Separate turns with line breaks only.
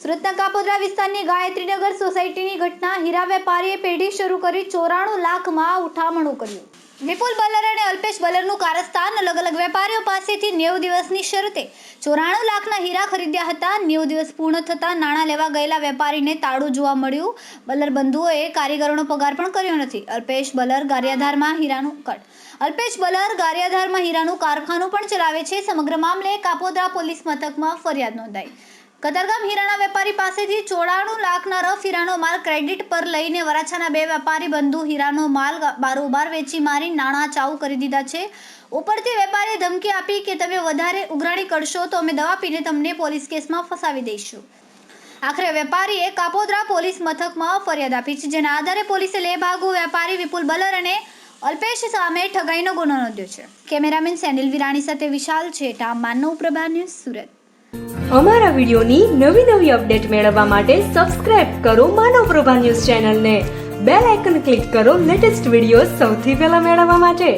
સુરતના કાપોદ્રા વિસ્તારની ગાયત્રીનગર સોસાયટીની ઘટના હીરા વેપારીએ પેઢી શરૂ કરી 94 લાખમાં ઉઠામણું કર્યું. વિપુલ બલર અને અલ્પેશ બલરનું કારસ્તાન અલગ અલગ વેપારીઓ પાસેથી 90 દિવસની શરતે 94 લાખના હીરા ખરીદ્યા હતા. 90 દિવસ પૂર્ણ થતાં નાણાં લેવા ગયેલા વેપારીને તાળું જોવા મળ્યું. બલર બંધુઓએ કારીગરોનો પગાર પણ કર્યો નથી. અલ્પેશ બલર ગારિયાધારમાં હીરાનું કારખાનું પણ ચલાવે છે. સમગ્ર મામલે કાપોદ્રા પોલીસ મથકમાં ફરિયાદ નોંધાઈ. કતારગામ હીરાના વેપારી પાસેથી 94 લાખના રફ હીરાનો માલ ક્રેડિટ પર લઈને વરાછાના બે વેપારી બંધુ હીરાનો માલ બારોબાર વેચી મારી નાણાં ચાઉ કરી દીધા છે. ઉપરથી વેપારીએ ધમકી આપી કે તમે વધારે ઉઘરાણી કરશો તો અમે દવા પીને તમને પોલીસ કેસમાં ફસાવી દઈશું. આખરે વેપારીએ કાપોદ્રા પોલીસ મથકમાં ફરિયાદ આપી છે, જેના આધારે પોલીસે લેભાગુ વેપારી વિપુલ બલર અને અલ્પેશ સામે ઠગાઈનો ગુનો નોંધ્યો છે. કેમેરામેન સેનિલ વિરાણી સાથે વિશાલ છેઠા, માનવ પ્રભા ન્યૂઝ, સુરત.
અમારા વિડિયોની નવી અપડેટ મેળવવા માટે સબસ્ક્રાઇબ કરો માનવ પ્રભા ન્યૂઝ ચેનલને. બેલ આઇકન ક્લિક કરો લેટેસ્ટ વિડિયો સૌથી પહેલા મેળવવા માટે.